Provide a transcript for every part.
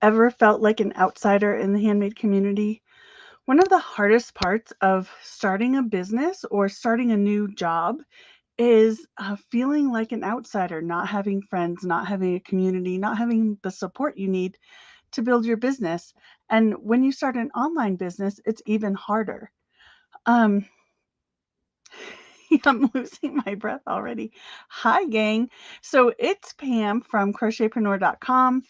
Ever felt like an outsider in the handmade community? One of the hardest parts of starting a business or starting a new job is feeling like an outsider, not having friends, not having a community, not having the support you need to build your business. And when you start an online business, it's even harder. Um, I'm losing my breath already. Hi, gang. So it's Pam from Crochetpreneur.com.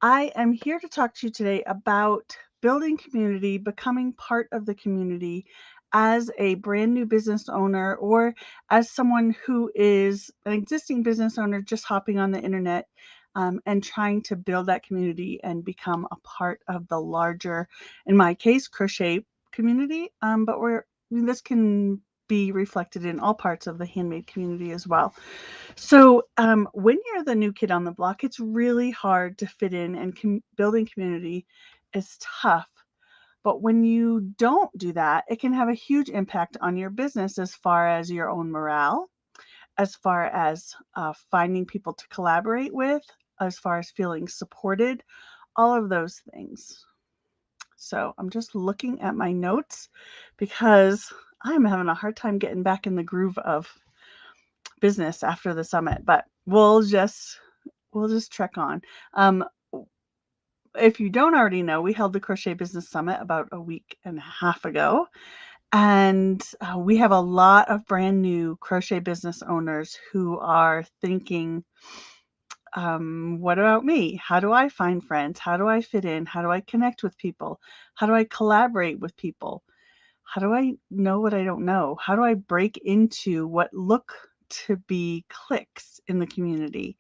I am here to talk to you today about building community, becoming part of the community as a brand new business owner or as someone who is an existing business owner just hopping on the internet and trying to build that community and become a part of the larger, in my case, crochet community. But this can be reflected in all parts of the handmade community as well. So, when you're the new kid on the block, it's really hard to fit in, and building community is tough. But when you don't do that, it can have a huge impact on your business as far as your own morale, as far as finding people to collaborate with, as far as feeling supported, all of those things. So, I'm just looking at my notes because I'm having a hard time getting back in the groove of business after the summit, but we'll just trek on. Um, if you don't already know, we held the Crochet Business Summit about a week and a half ago, and we have a lot of brand new crochet business owners who are thinking, what about me? How do I find friends? How do I fit in? How do I connect with people? How do I collaborate with people? How do I know what I don't know? How do I break into what look to be clicks in the community?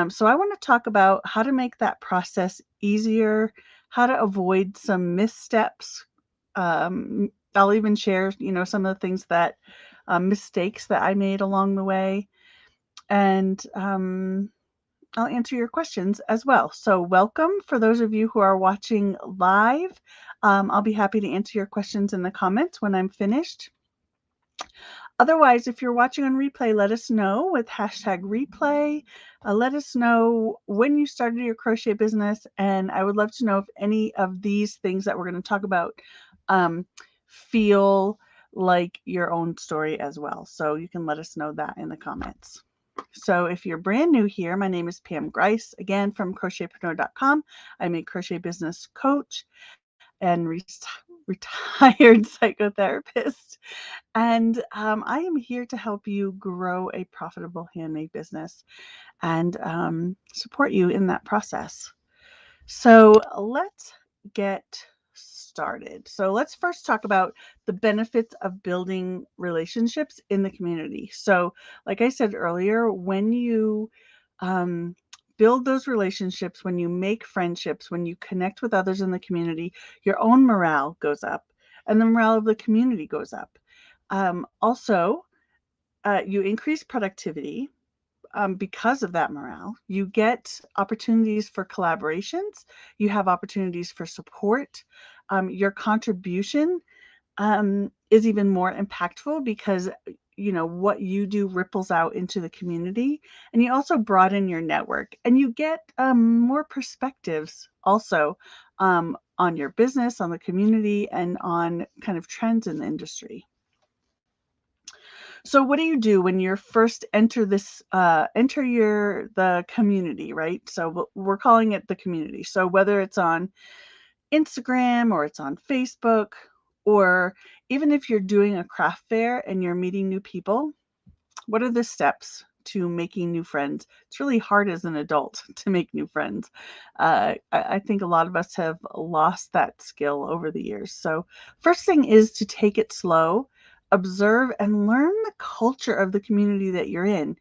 So I want to talk about how to make that process easier, how to avoid some missteps. I'll even share, some of the things that mistakes that I made along the way, and I'll answer your questions as well. So welcome for those of you who are watching live. I'll be happy to answer your questions in the comments when I'm finished. Otherwise, if you're watching on replay, let us know with hashtag replay. Let us know when you started your crochet business. And I would love to know if any of these things that we're going to talk about um, feel like your own story as well. So you can let us know that in the comments. So if you're brand new here, my name is Pam Grice, again from crochetpreneur.com. I'm a crochet business coach and retired psychotherapist. And I am here to help you grow a profitable handmade business and support you in that process. So let's get started. So let's first talk about the benefits of building relationships in the community. So, like I said earlier, when you um, build those relationships, when you make friendships, when you connect with others in the community, your own morale goes up and the morale of the community goes up. Also, you increase productivity because of that morale. You get opportunities for collaborations, you have opportunities for support. Your contribution is even more impactful because what you do ripples out into the community, and you also broaden your network and you get more perspectives also on your business, on the community, and on kind of trends in the industry. So what do you do when you first enter the community, right? So we're calling it the community. So whether it's on Instagram or it's on Facebook, or even if you're doing a craft fair and you're meeting new people, what are the steps to making new friends? It's really hard as an adult to make new friends. I think a lot of us have lost that skill over the years. So, first thing is to take it slow, observe, and learn the culture of the community that you're in.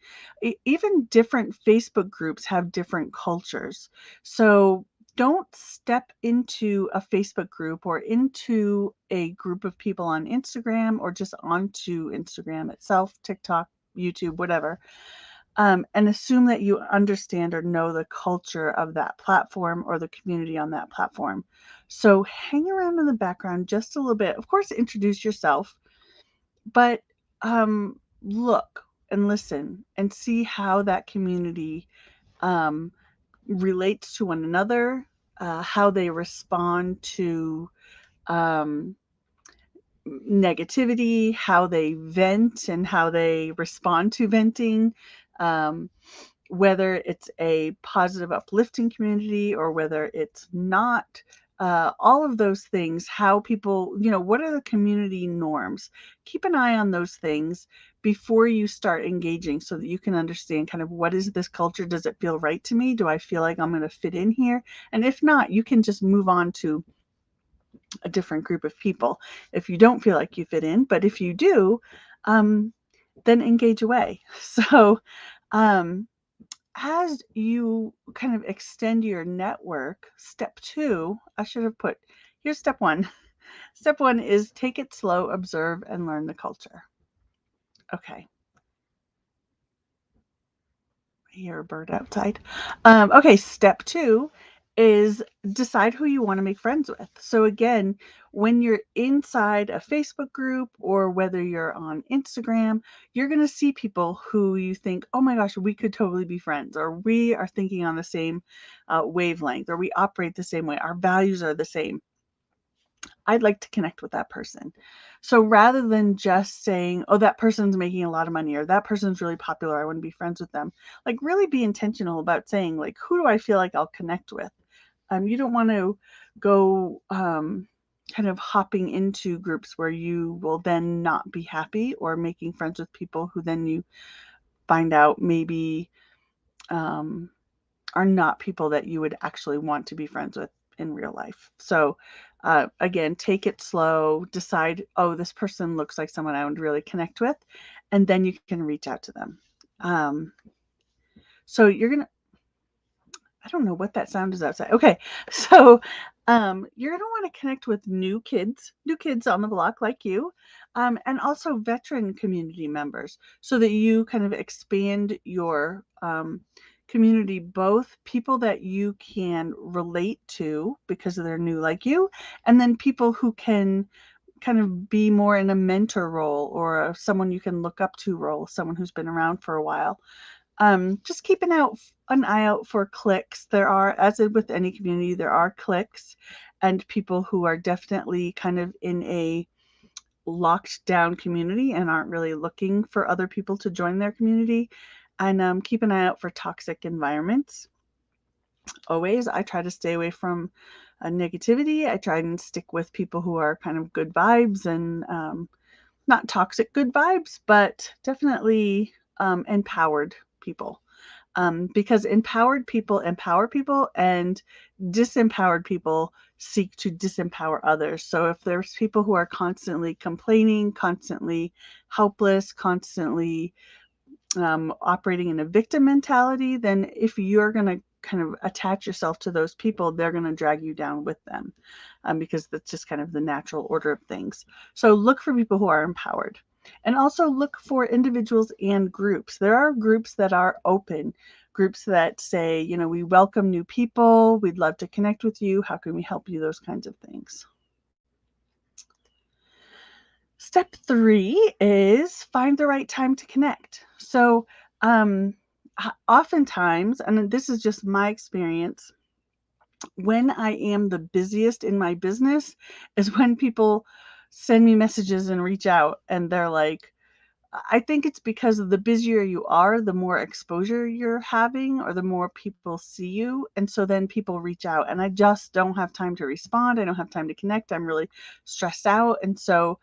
Even different Facebook groups have different cultures. So, don't step into a Facebook group or into a group of people on Instagram or just onto Instagram itself, TikTok, YouTube, whatever, and assume that you understand or know the culture of that platform or the community on that platform. So hang around in the background just a little bit. Of course, introduce yourself, but look and listen and see how that community um, relates to one another. how they respond to um, negativity, how they vent and how they respond to venting, um, whether it's a positive, uplifting community or whether it's not. All of those things, how people, what are the community norms? Keep an eye on those things before you start engaging so that you can understand kind of what is this culture? Does it feel right to me? Do I feel like I'm going to fit in here? And if not, you can just move on to a different group of people if you don't feel like you fit in. But if you do, um, then engage away. So, um, as you kind of extend your network, step two, I should have put, here's step one. Step one is take it slow, observe, and learn the culture. Okay. I hear a bird outside. Okay, step two is decide who you want to make friends with. So again, when you're inside a Facebook group or whether you're on Instagram, you're going to see people who you think, oh my gosh, we could totally be friends, or we are thinking on the same wavelength, or we operate the same way, our values are the same. I'd like to connect with that person. So rather than just saying, oh, that person's making a lot of money or that person's really popular, I want to be friends with them, like really be intentional about saying, like, who do I feel like I'll connect with? You don't want to go kind of hopping into groups where you will then not be happy, or making friends with people who then you find out maybe um, are not people that you would actually want to be friends with in real life. So, again, take it slow, decide, oh, this person looks like someone I would really connect with, and then you can reach out to them. Um, so you're going to, I don't know what that sound is outside. Okay. So, you're going to want to connect with new kids on the block like you, and also veteran community members so that you kind of expand your community, both people that you can relate to because they're new like you, and then people who can kind of be more in a mentor role or someone you can look up to role, someone who's been around for a while. Just keep an eye out for clicks. There are, as with any community, there are clicks and people who are definitely kind of in a locked down community and aren't really looking for other people to join their community. And keep an eye out for toxic environments. Always, I try to stay away from negativity. I try and stick with people who are kind of good vibes and not toxic good vibes, but definitely empowered people. Because empowered people empower people, and disempowered people seek to disempower others. So if there's people who are constantly complaining, constantly helpless, constantly operating in a victim mentality, then if you're going to kind of attach yourself to those people, they're going to drag you down with them, because that's just kind of the natural order of things. So look for people who are empowered. And also look for individuals and groups. There are groups that are open, groups that say, we welcome new people. We'd love to connect with you. How can we help you? Those kinds of things. Step three is find the right time to connect. So, oftentimes, and this is just my experience, when I am the busiest in my business is when people send me messages and reach out, and they're like, I think it's because the busier you are, the more exposure you're having, or the more people see you. And so then people reach out, and I just don't have time to respond. I don't have time to connect. I'm really stressed out. And so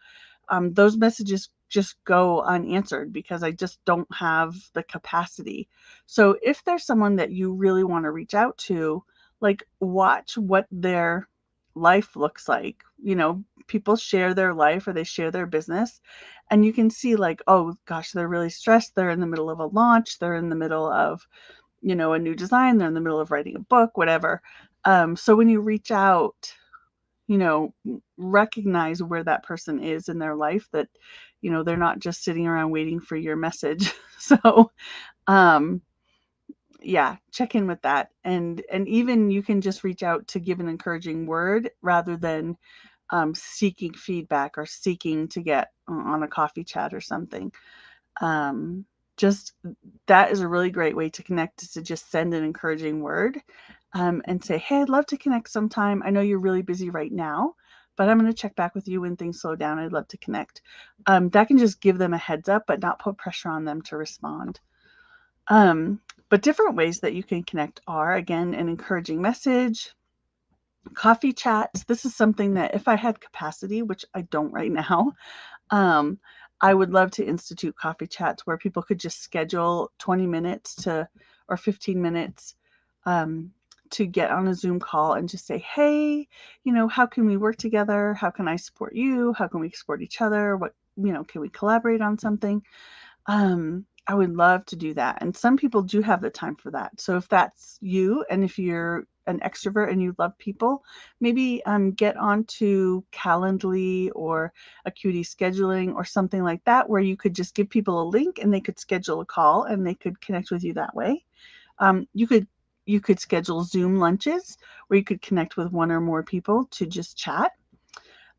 those messages just go unanswered because I just don't have the capacity. So if there's someone that you really want to reach out to, like watch what their life looks like. People share their life or they share their business, and you can see like, oh gosh, they're really stressed. They're in the middle of a launch. They're in the middle of, a new design. They're in the middle of writing a book, whatever. So when you reach out, recognize where that person is in their life, that, they're not just sitting around waiting for your message. So, um, yeah, check in with that. And even you can just reach out to give an encouraging word rather than seeking feedback or seeking to get on a coffee chat or something. Um, just that is a really great way to connect, is to just send an encouraging word. and say, hey, I'd love to connect sometime. I know you're really busy right now, but I'm going to check back with you when things slow down. I'd love to connect. That can just give them a heads up, but not put pressure on them to respond. But different ways that you can connect are, again, an encouraging message, coffee chats. This is something that if I had capacity, which I don't right now, um, I would love to institute coffee chats where people could just schedule 20 minutes to or 15 minutes um, to get on a Zoom call and just say, hey, how can we work together? How can I support you? How can we support each other? What, can we collaborate on something? I would love to do that. And some people do have the time for that. So if that's you, and if you're an extrovert and you love people, maybe get onto Calendly or Acuity Scheduling or something like that, where you could just give people a link and they could schedule a call and they could connect with you that way. You could schedule Zoom lunches where you could connect with one or more people to just chat.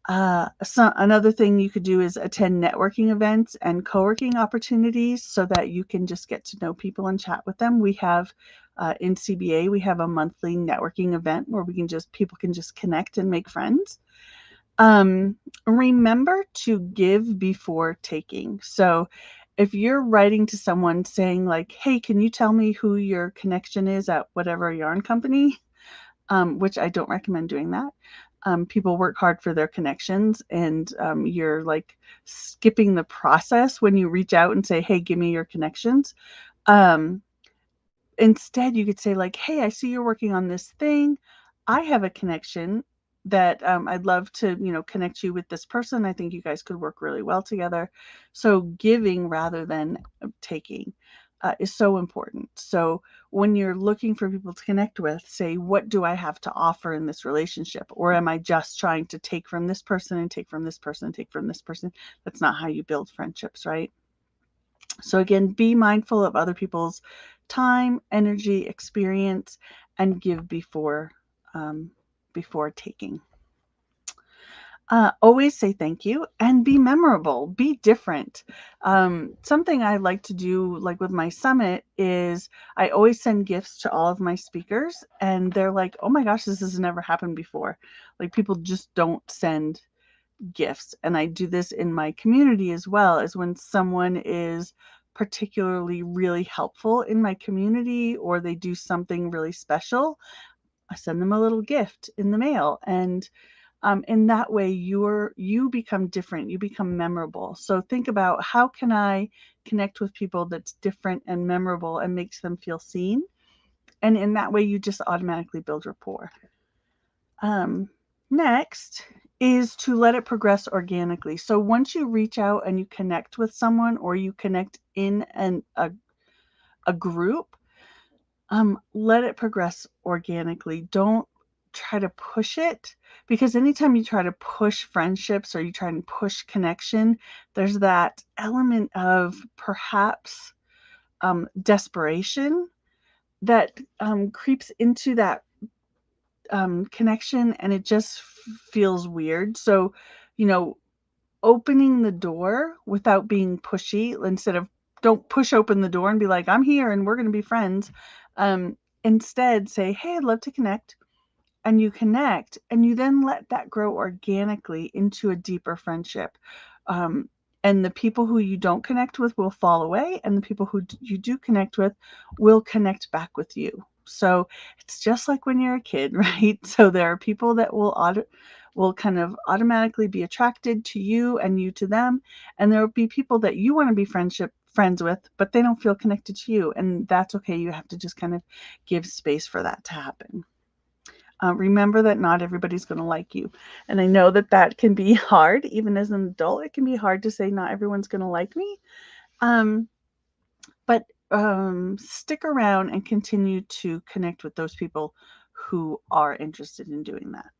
So another thing you could do is attend networking events and co-working opportunities so that you can just get to know people and chat with them. We have in CBA, we have a monthly networking event where people can just connect and make friends. Remember to give before taking. So if you're writing to someone saying like, hey, can you tell me who your connection is at whatever yarn company? Which I don't recommend doing that. People work hard for their connections, and you're like skipping the process when you reach out and say, hey, give me your connections. Instead, you could say like, hey, I see you're working on this thing. I have a connection that I'd love to, connect you with this person. I think you guys could work really well together. So giving rather than taking is so important. So when you're looking for people to connect with, say, what do I have to offer in this relationship? Or am I just trying to take from this person and take from this person and take from this person? That's not how you build friendships, right? So again, be mindful of other people's time, energy, experience, and give before taking. Always say thank you and be memorable, be different. Something I like to do, like with my summit, is I always send gifts to all of my speakers, and they're like, oh my gosh, this has never happened before. Like, people just don't send gifts. And I do this in my community as well, as when someone is particularly really helpful in my community or they do something really special, I send them a little gift in the mail. And in that way, you become different, you become memorable. So think about, how can I connect with people that's different and memorable and makes them feel seen? And in that way, you just automatically build rapport. Next is to let it progress organically. So once you reach out and you connect with someone, or you connect in a group, let it progress organically. Don't try to push it, because anytime you try to push friendships or you try and push connection, there's that element of perhaps desperation that creeps into that connection, and it just feels weird. So, opening the door without being pushy, instead of, don't push open the door and be like, I'm here and we're going to be friends. Instead, say, hey, I'd love to connect. And you connect, and you then let that grow organically into a deeper friendship. And the people who you don't connect with will fall away, and the people who you do connect with will connect back with you. So it's just like when you're a kid, right? So there are people that will kind of automatically be attracted to you and you to them, and there will be people that you want to be friends with, but they don't feel connected to you, and that's okay. You have to just kind of give space for that to happen. Remember that not everybody's going to like you. And I know that that can be hard. Even as an adult, it can be hard to say not everyone's going to like me. But stick around and continue to connect with those people who are interested in doing that.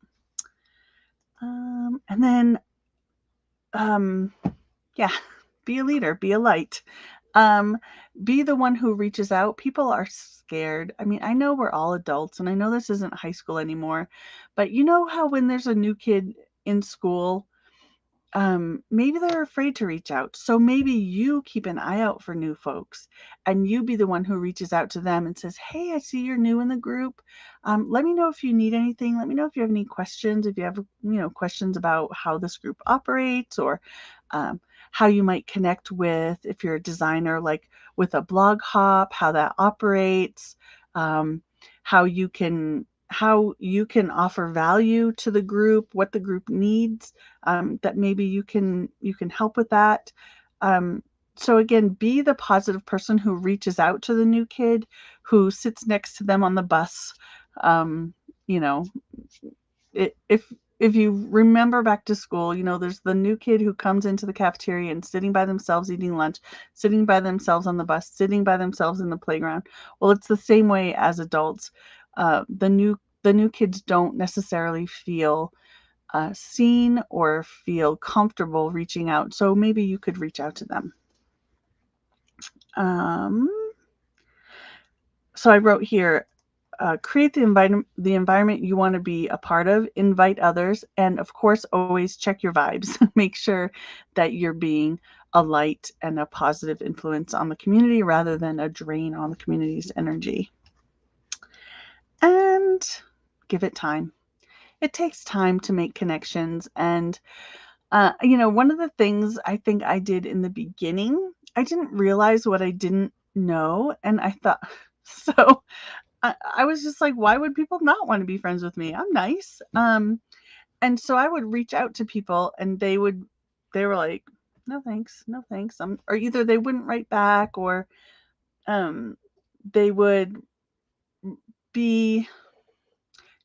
And then, yeah, be a leader, be a light. Be the one who reaches out. People are scared. I mean, I know we're all adults, and I know this isn't high school anymore, but you know how when there's a new kid in school, maybe they're afraid to reach out. So maybe you keep an eye out for new folks and you be the one who reaches out to them and says, "Hey, I see you're new in the group. Let me know if you need anything. Let me know if you have any questions, if you have, questions about how this group operates or um, how you might connect with, if you're a designer, like with a blog hop, how that operates, um, how you can offer value to the group, what the group needs, that maybe you can help with that. Um, so again, be the positive person who reaches out to the new kid, who sits next to them on the bus. Um, you know, if you remember back to school, there's the new kid who comes into the cafeteria and sitting by themselves eating lunch, sitting by themselves on the bus, sitting by themselves in the playground. Well, it's the same way as adults. The new kids don't necessarily feel seen or feel comfortable reaching out. So maybe you could reach out to them. Um, so I wrote here, create the environment you want to be a part of, invite others, and of course, always check your vibes. Make sure that you're being a light and a positive influence on the community rather than a drain on the community's energy. And give it time. It takes time to make connections. And one of the things I think I did in the beginning, I didn't realize what I didn't know. And I thought, so I was just like, why would people not want to be friends with me? I'm nice. And so I would reach out to people and they were like, no thanks, no thanks. Or either they wouldn't write back or um, they would be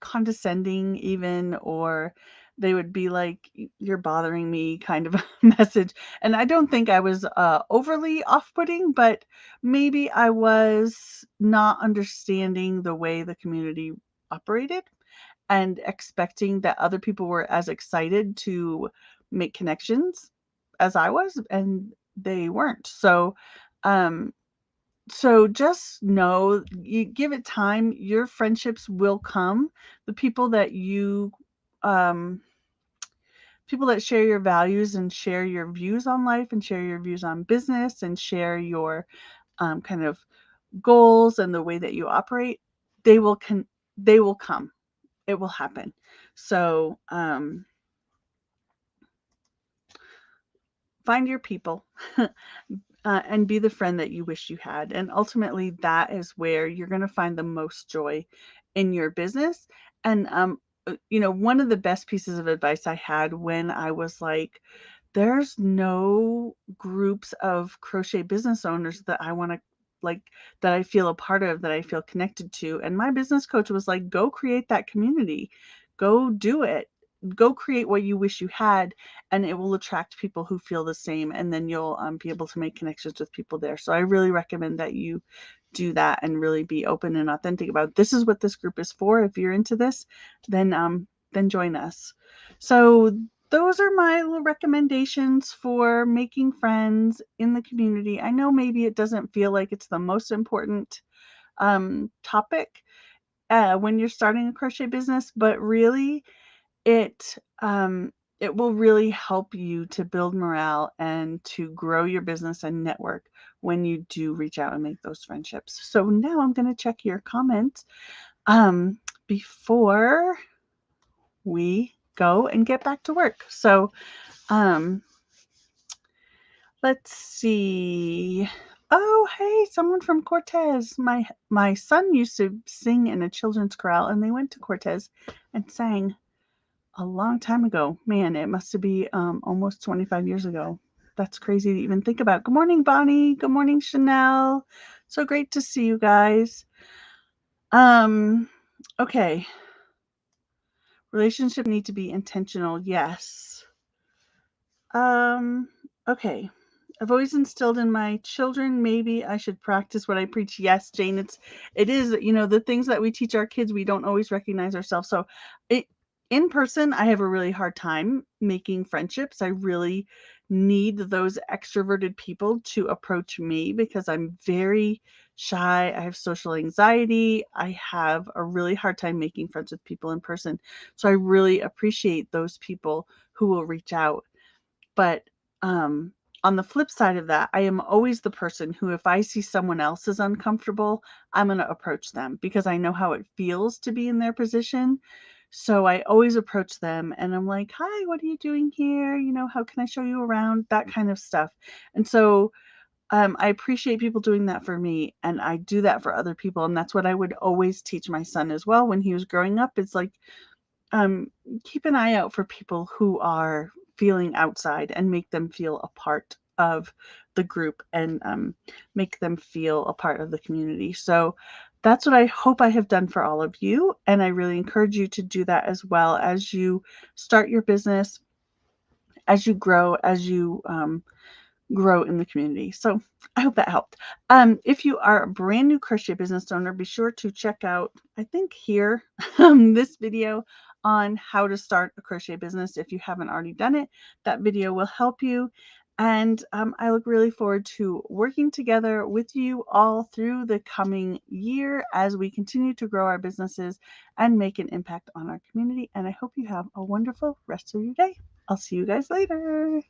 condescending even, or they would be like, you're bothering me kind of a message. And I don't think I was overly off-putting, but maybe I was not understanding the way the community operated and expecting that other people were as excited to make connections as I was, and they weren't. So just know, you give it time, your friendships will come. The um, people that share your values and share your views on life and share your views on business and share your kind of goals and the way that you operate, they will they will come. It will happen. So find your people. And be the friend that you wish you had. And ultimately, that is where you're going to find the most joy in your business. And, one of the best pieces of advice I had when I was like, there's no groups of crochet business owners that I want to like, that I feel a part of, that I feel connected to. And my business coach was like, go create that community, go do it. Go create what you wish you had, and it will attract people who feel the same, and then you'll be able to make connections with people there. So I really recommend that you do that and really be open and authentic about, this is what this group is for. If you're into this, then join us. So those are my little recommendations for making friends in the community. I know maybe it doesn't feel like it's the most important topic when you're starting a crochet business, but really it it will really help you to build morale and to grow your business and network when you do reach out and make those friendships. So now I'm going to check your comments um, before we go and get back to work. So um, let's see. Oh, hey, someone from Cortez. My son used to sing in a children's chorale, and they went to Cortez and sang a long time ago. Man, it must be almost 25 years ago. That's crazy to even think about. Good morning, Bonnie. Good morning, Chanel. So great to see you guys. Okay. Relationship need to be intentional. Yes. Okay. I've always instilled in my children, maybe I should practice what I preach. Yes, Jane, it is, the things that we teach our kids, we don't always recognize ourselves. So it in person, I have a really hard time making friendships. I really need those extroverted people to approach me because I'm very shy. I have social anxiety. I have a really hard time making friends with people in person. So I really appreciate those people who will reach out. But on the flip side of that, I am always the person who, if I see someone else is uncomfortable, I'm going to approach them because I know how it feels to be in their position. So I always approach them and I'm like, hi, what are you doing here? How can I show you around? That kind of stuff. And so I appreciate people doing that for me, and I do that for other people. And that's what I would always teach my son as well when he was growing up. It's like, um, keep an eye out for people who are feeling outside and make them feel a part of the group and make them feel a part of the community. So that's what I hope I have done for all of you. And I really encourage you to do that as well as you start your business, as you grow, as you grow in the community. So I hope that helped. If you are a brand new crochet business owner, be sure to check out, I think here, this video on how to start a crochet business. If you haven't already done it, that video will help you. And I look really forward to working together with you all through the coming year as we continue to grow our businesses and make an impact on our community. And I hope you have a wonderful rest of your day. I'll see you guys later.